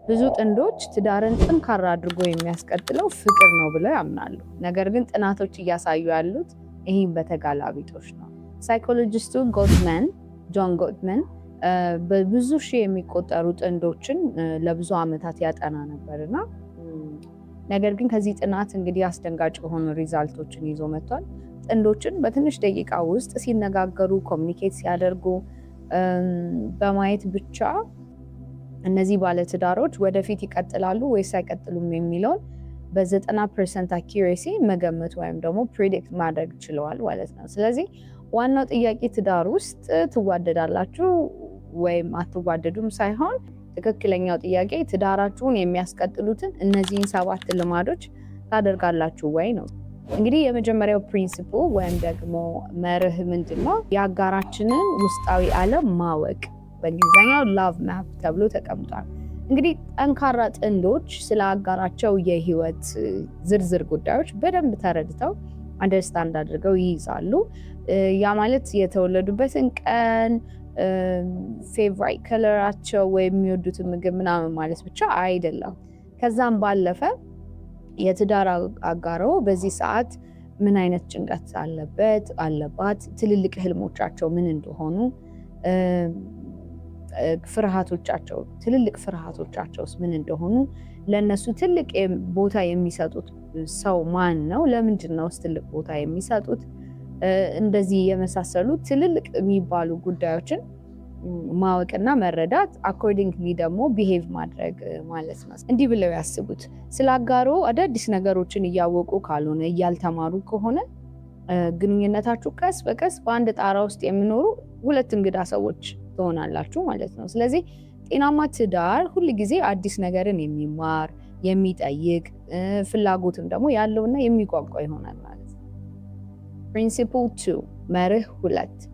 ብዙ ጥንዶች ትዳርን ጠንካራ አድርጎ የሚያስቀጥለው ፍቅር ነው ብለው ያምናሉ። ነገር ግን ጥናቶች እያሳዩ ያሉት ይህን በተጋላቢጦሽ ነው። ሳይኮሎጂስቱ ጆን ጎትመን በብዙ ሺህ የሚቆጠሩ ጥንዶችን ለብዙ ዓመታት ያጠና ነበርና ነገር ግን ከዚህ ጥናት እንግዲህ አስደንጋጭ የሆኑ ሪዛልቶችን ይዞ መጥቷል። ጥንዶችን በትንሽ ደቂቃ ውስጥ ሲነጋገሩ ኮሚኒኬት ሲያደርጉ በማየት ብቻ እነዚህ ባለትዳሮች ወደፊት ይቀጥላሉ ወይስ አይቀጥሉም የሚለውን በ90% አኪሬሲ መገመት ወይም ደግሞ ፕሬዲክት ማድረግ ችለዋል ማለት ነው። ስለዚህ ዋናው ጥያቄ ትዳር ውስጥ ትዋደዳላችሁ ወይም አትዋደዱም ሳይሆን ትክክለኛው ጥያቄ ትዳራችሁን የሚያስቀጥሉትን እነዚህን 7 ልማዶች ታደርጋላችሁ ወይ ነው። እንግዲህ የመጀመሪያው ፕሪንሲፕል ወይም ደግሞ መርህ ምንድነው? የአጋራችንን ውስጣዊ ዓለም ማወቅ፣ በእንግሊዝኛው ላቭ ማፕ ተብሎ ተቀምጧል። እንግዲህ ጠንካራ ጥንዶች ስለ አጋራቸው የህይወት ዝርዝር ጉዳዮች በደንብ ተረድተው አንደርስታንድ አድርገው ይይዛሉ። ያ ማለት የተወለዱበትን ቀን፣ ፌቨራይት ከለራቸው ወይም የሚወዱትን ምግብ ምናምን ማለት ብቻ አይደለም። ከዛም ባለፈ የትዳር አጋሮ በዚህ ሰዓት ምን አይነት ጭንቀት አለባት፣ ትልልቅ ህልሞቻቸው ምን እንደሆኑ፣ ትልልቅ ፍርሃቶቻቸውስ ምን እንደሆኑ፣ ለነሱ ትልቅ ቦታ የሚሰጡት ሰው ማን ነው፣ ለምንድን ነው ትልቅ ቦታ የሚሰጡት፣ እንደዚህ የመሳሰሉ ትልልቅ የሚባሉ ጉዳዮችን ማወቅና መረዳት አኮርዲንግሊ ደግሞ ቢሄቭ ማድረግ ማለት ነው። እንዲህ ብለው ያስቡት። ስለ አጋሮ አዳዲስ ነገሮችን እያወቁ ካልሆነ እያልተማሩ ከሆነ ግንኙነታችሁ ቀስ በቀስ በአንድ ጣራ ውስጥ የሚኖሩ 2 እንግዳ ሰዎች ትሆናላችሁ ማለት ነው። ስለዚህ ጤናማ ትዳር ሁል ጊዜ አዲስ ነገርን የሚማር የሚጠይቅ ፍላጎትም ደግሞ ያለውና የሚጓጓ ይሆናል ማለት ነው። ፕሪንሲፕል 2 መርህ 2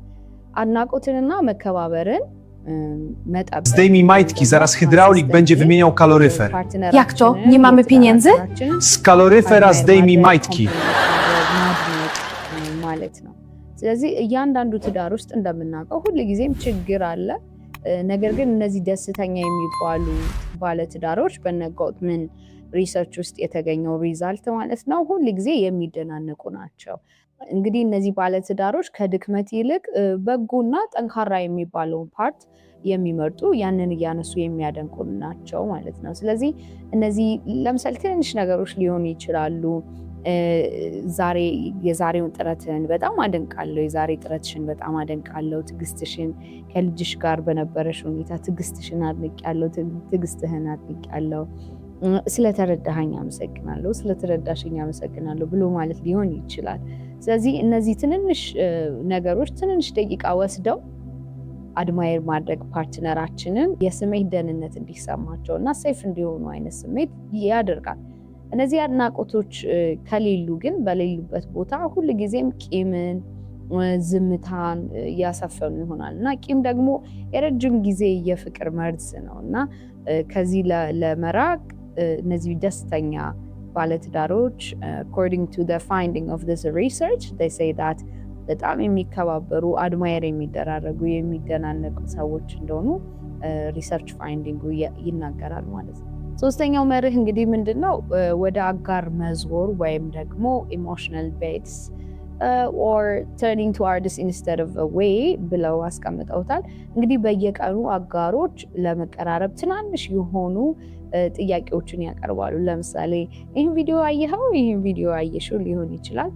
አድናቆትንና መከባበርን መጠበቅ። Zdejmij majtki, zaraz hydraulik będzie wymieniał kaloryfer. Jak to? Nie mamy pieniędzy? Z kaloryfera zdejmij majtki. ማለት ነው። ስለዚህ እያንዳንዱ ትዳር ውስጥ እንደምናውቀው ሁሉ ጊዜም ችግር አለ። ነገር ግን እነዚህ ደስተኛ የሚባሉ ባለትዳሮች በነ ጎትመን ሪሰርች ውስጥ የተገኘው ሪዛልት ማለት ነው ሁሉ ጊዜ የሚደናነቁ ናቸው። እንግዲህ እነዚህ ባለትዳሮች ከድክመት ይልቅ በጎና ጠንካራ የሚባለውን ፓርት የሚመርጡ ያንን እያነሱ የሚያደንቁ ናቸው ማለት ነው። ስለዚህ እነዚህ ለምሳሌ ትንሽ ነገሮች ሊሆኑ ይችላሉ። የዛሬውን ጥረትን በጣም አደንቃለሁ፣ የዛሬ ጥረትሽን በጣም አደንቃለሁ፣ ትዕግስትሽን፣ ከልጅሽ ጋር በነበረሽ ሁኔታ ትዕግስትሽን አድንቄያለሁ፣ ትዕግስትህን አድንቄያለሁ፣ ስለተረዳኸኝ አመሰግናለሁ፣ ስለተረዳሽኝ አመሰግናለሁ ብሎ ማለት ሊሆን ይችላል። ስለዚህ እነዚህ ትንንሽ ነገሮች ትንንሽ ደቂቃ ወስደው አድማየር ማድረግ ፓርትነራችንን የስሜት ደህንነት እንዲሰማቸው እና ሴፍ እንዲሆኑ አይነት ስሜት ያደርጋል። እነዚህ አድናቆቶች ከሌሉ ግን በሌሉበት ቦታ ሁል ጊዜም ቂምን፣ ዝምታን እያሰፈኑ ይሆናል እና ቂም ደግሞ የረጅም ጊዜ የፍቅር መርዝ ነው እና ከዚህ ለመራቅ እነዚህ ደስተኛ ባለትዳሮች according to the finding of this research they say that በጣም የሚከባበሩ አድማየር የሚደራረጉ የሚደናነቁ ሰዎች እንደሆኑ ሪሰርች ፋይንዲንጉ ይናገራል ማለት ነው። ሶስተኛው መርህ እንግዲህ ምንድነው? ወደ አጋር መዝወር ወይም ደግሞ ኢሞሽናል ቤትስ or turning towards instead of away ብለው አስቀምጠውታል። እንግዲህ በየቀኑ አጋሮች ለመቀራረብ ትናንሽ የሆኑ ጥያቄዎችን ያቀርባሉ። ለምሳሌ ይህን ቪዲዮ አየኸው፣ ይህን ቪዲዮ አየሽው ሊሆን ይችላል።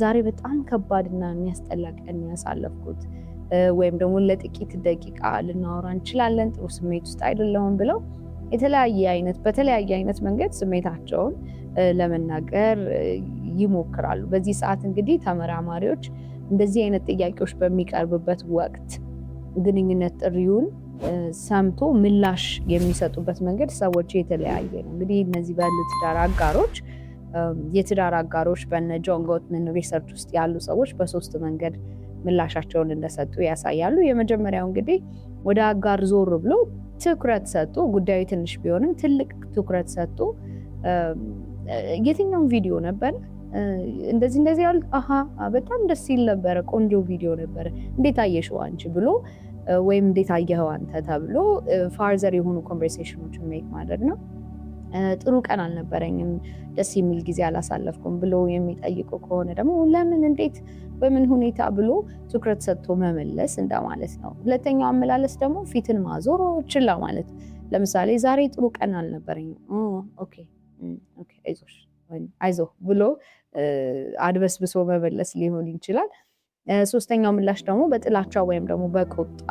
ዛሬ በጣም ከባድና የሚያስጠላ ቀን ያሳለፍኩት ወይም ደግሞ ለጥቂት ደቂቃ ልናወራ እንችላለን፣ ጥሩ ስሜት ውስጥ አይደለሁም ብለው በተለያየ አይነት መንገድ ስሜታቸውን ለመናገር ይሞክራሉ። በዚህ ሰዓት እንግዲህ ተመራማሪዎች እንደዚህ አይነት ጥያቄዎች በሚቀርብበት ወቅት ግንኙነት ጥሪውን ሰምቶ ምላሽ የሚሰጡበት መንገድ ሰዎች የተለያየ ነው። እንግዲህ እነዚህ የትዳር አጋሮች በነ ጆን ጎትመን ሪሰርች ውስጥ ያሉ ሰዎች በ3 መንገድ ምላሻቸውን እንደሰጡ ያሳያሉ። የመጀመሪያው እንግዲህ ወደ አጋር ዞር ብሎ ትኩረት ሰጡ፣ ጉዳዩ ትንሽ ቢሆንም ትልቅ ትኩረት ሰጡ። የትኛው ቪዲዮ ነበር እንደዚህ ያሉ በጣም ደስ ይል ነበር፣ ቆንጆ ቪዲዮ ነበር፣ እንዴት አየሽው አንቺ ብሎ ወይም እንዴት አየኸው አንተ ተብሎ ፋርዘር የሆኑ ኮንቨርሴሽኖችን ሜክ ማድረግ ነው። ጥሩ ቀን አልነበረኝም፣ ደስ የሚል ጊዜ አላሳለፍኩም ብሎ የሚጠይቁ ከሆነ ደግሞ ለምን፣ እንዴት፣ በምን ሁኔታ ብሎ ትኩረት ሰጥቶ መመለስ እንደማለት ነው። ሁለተኛው አመላለስ ደግሞ ፊትን ማዞር ችላ ማለት። ለምሳሌ ዛሬ ጥሩ ቀን አልነበረኝም፣ ኦኬ አይዞሽ አይዞህ ብሎ አድበስብሶ መመለስ ሊሆን ይችላል። ሶስተኛው ምላሽ ደግሞ በጥላቻ ወይም ደግሞ በቁጣ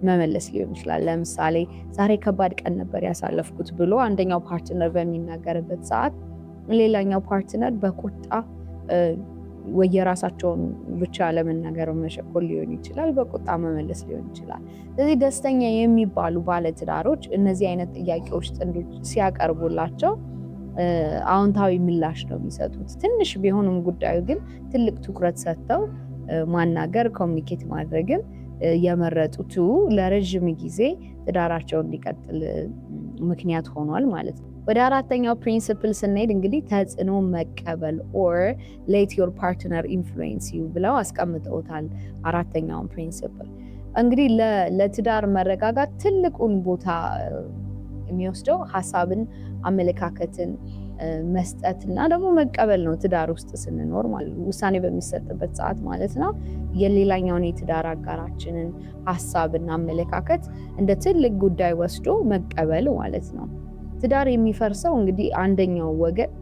መመለስ ሊሆን ይችላል። ለምሳሌ ዛሬ ከባድ ቀን ነበር ያሳለፍኩት ብሎ አንደኛው ፓርትነር በሚናገርበት ሰዓት ሌላኛው ፓርትነር በቁጣ ወይ የራሳቸውን ብቻ ለመናገር መሸኮል ሊሆን ይችላል፣ በቁጣ መመለስ ሊሆን ይችላል። ስለዚህ ደስተኛ የሚባሉ ባለትዳሮች እነዚህ አይነት ጥያቄዎች ጥንዶች ሲያቀርቡላቸው አዎንታዊ ምላሽ ነው የሚሰጡት። ትንሽ ቢሆንም ጉዳዩ ግን ትልቅ ትኩረት ሰጥተው ማናገር ኮሚኒኬት ማድረግን የመረጡት ለረጅም ጊዜ ትዳራቸው እንዲቀጥል ምክንያት ሆኗል ማለት ነው። ወደ አራተኛው ፕሪንሲፕል ስንሄድ እንግዲህ ተጽዕኖ መቀበል or let your partner influence you ብለው አስቀምጠውታል። አራተኛውን ፕሪንሲፕል እንግዲህ ለትዳር መረጋጋት ትልቁን ቦታ የሚወስደው ሀሳብን፣ አመለካከትን መስጠት እና ደግሞ መቀበል ነው። ትዳር ውስጥ ስንኖር ማለት ውሳኔ በሚሰጥበት ሰዓት ማለት ነው የሌላኛውን የትዳር አጋራችንን ሀሳብና አመለካከት እንደ ትልቅ ጉዳይ ወስዶ መቀበል ማለት ነው። ትዳር የሚፈርሰው እንግዲህ አንደኛው ወገን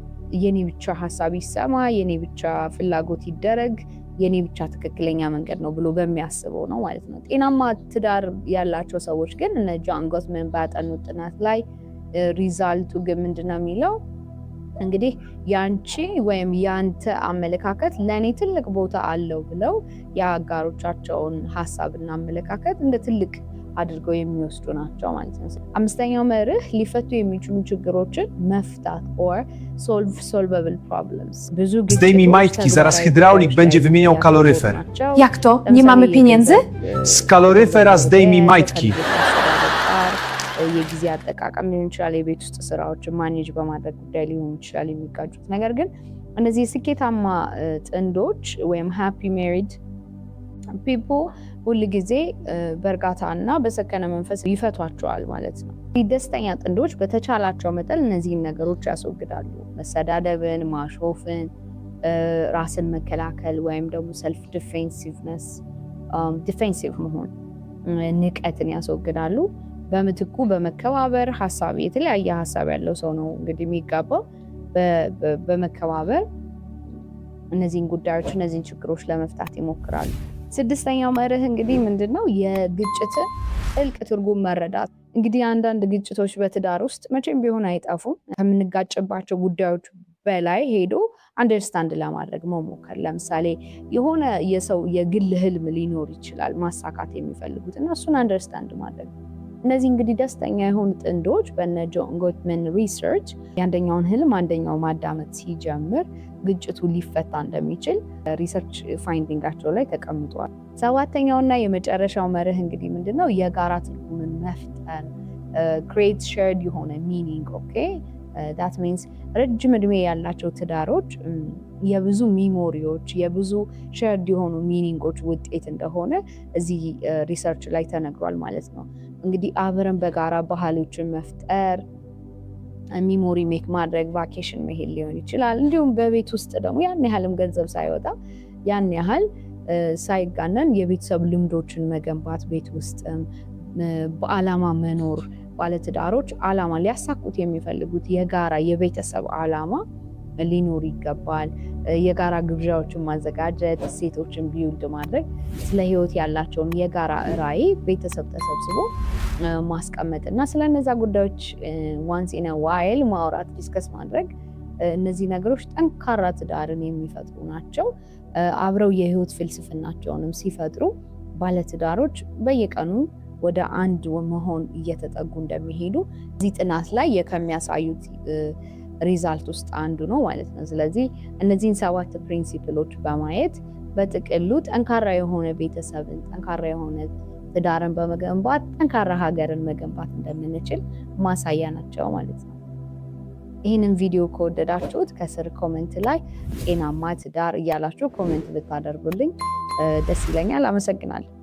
የኔ ብቻ ሀሳብ ይሰማ፣ የኔ ብቻ ፍላጎት ይደረግ፣ የኔ ብቻ ትክክለኛ መንገድ ነው ብሎ በሚያስበው ነው ማለት ነው። ጤናማ ትዳር ያላቸው ሰዎች ግን እነ ጆን ጎትመን ባጠኑት ጥናት ላይ ሪዛልቱ ግን ምንድነው የሚለው እንግዲህ ያንቺ ወይም ያንተ አመለካከት ለኔ ትልቅ ቦታ አለው ብለው የአጋሮቻቸውን ሀሳብና አመለካከት እንደ ትልቅ አድርገው የሚወስዱ ናቸው ማለት ነው። አምስተኛው መርህ ሊፈቱ የሚችሉ ችግሮችን መፍታት or solve solvable problems። ብዙ Zdejmij majtki, zaraz hydraulik będzie wymieniał kaloryfer. Jak to? Nie mamy pieniędzy? Z kaloryfera zdejmij majtki. የጊዜ አጠቃቀም ሊሆን ይችላል፣ የቤት ውስጥ ስራዎችን ማኔጅ በማድረግ ጉዳይ ሊሆን ይችላል የሚጋጩት። ነገር ግን እነዚህ ስኬታማ ጥንዶች ወይም ሃፒ ሜሪድ ፒፕል ሁል ጊዜ በእርጋታና በሰከነ መንፈስ ይፈቷቸዋል ማለት ነው። ደስተኛ ጥንዶች በተቻላቸው መጠን እነዚህን ነገሮች ያስወግዳሉ። መሰዳደብን፣ ማሾፍን፣ ራስን መከላከል ወይም ደግሞ ሰልፍ ዲፌንሲቭ መሆን፣ ንቀትን ያስወግዳሉ። በምትኩ በመከባበር ሀሳብ የተለያየ ሀሳብ ያለው ሰው ነው እንግዲህ የሚጋባው። በመከባበር እነዚህን ጉዳዮች እነዚህን ችግሮች ለመፍታት ይሞክራሉ። ስድስተኛው መርህ እንግዲህ ምንድነው? የግጭትን ጥልቅ ትርጉም መረዳት። እንግዲህ አንዳንድ ግጭቶች በትዳር ውስጥ መቼም ቢሆን አይጠፉም። ከምንጋጭባቸው ጉዳዮች በላይ ሄዶ አንደርስታንድ ለማድረግ መሞከር። ለምሳሌ የሆነ የሰው የግል ህልም ሊኖር ይችላል ማሳካት የሚፈልጉት እና እሱን አንደርስታንድ ማድረግ። እነዚህ እንግዲህ ደስተኛ የሆኑ ጥንዶች በነ ጆን ጎትመን ሪሰርች የአንደኛውን ህልም አንደኛው ማዳመጥ ሲጀምር ግጭቱ ሊፈታ እንደሚችል ሪሰርች ፋይንዲንጋቸው ላይ ተቀምጧል። ሰባተኛውና የመጨረሻው መርህ እንግዲህ ምንድነው? የጋራ ትርጉምን መፍጠር create shared የሆነ meaning ኦኬ that means ረጅም እድሜ ያላቸው ትዳሮች የብዙ ሚሞሪዎች የብዙ shared የሆኑ ሚኒንጎች ውጤት እንደሆነ እዚህ ሪሰርች ላይ ተነግሯል ማለት ነው። እንግዲህ አብረን በጋራ ባህሎችን መፍጠር፣ ሚሞሪ ሜክ ማድረግ፣ ቫኬሽን መሄድ ሊሆን ይችላል። እንዲሁም በቤት ውስጥ ደግሞ ያን ያህልም ገንዘብ ሳይወጣ ያን ያህል ሳይጋነን የቤተሰብ ልምዶችን መገንባት፣ ቤት ውስጥም በዓላማ መኖር። ባለትዳሮች ዓላማ ሊያሳኩት የሚፈልጉት የጋራ የቤተሰብ ዓላማ ሊኖር ይገባል። የጋራ ግብዣዎችን ማዘጋጀት፣ እሴቶችን ቢውልድ ማድረግ፣ ስለ ህይወት ያላቸውን የጋራ ራዕይ ቤተሰብ ተሰብስቦ ማስቀመጥና ስለነዛ ጉዳዮች ዋንስ ኢን አ ዋይል ማውራት፣ ዲስከስ ማድረግ። እነዚህ ነገሮች ጠንካራ ትዳርን የሚፈጥሩ ናቸው። አብረው የህይወት ፍልስፍናቸውንም ሲፈጥሩ ባለትዳሮች በየቀኑ ወደ አንድ መሆን እየተጠጉ እንደሚሄዱ እዚህ ጥናት ላይ ከሚያሳዩት ሪዛልት ውስጥ አንዱ ነው ማለት ነው። ስለዚህ እነዚህን 7 ፕሪንሲፕሎች በማየት በጥቅሉ ጠንካራ የሆነ ቤተሰብን፣ ጠንካራ የሆነ ትዳርን በመገንባት ጠንካራ ሀገርን መገንባት እንደምንችል ማሳያ ናቸው ማለት ነው። ይህንን ቪዲዮ ከወደዳችሁት ከስር ኮሜንት ላይ ጤናማ ትዳር እያላችሁ ኮሜንት ብታደርጉልኝ ደስ ይለኛል። አመሰግናለሁ።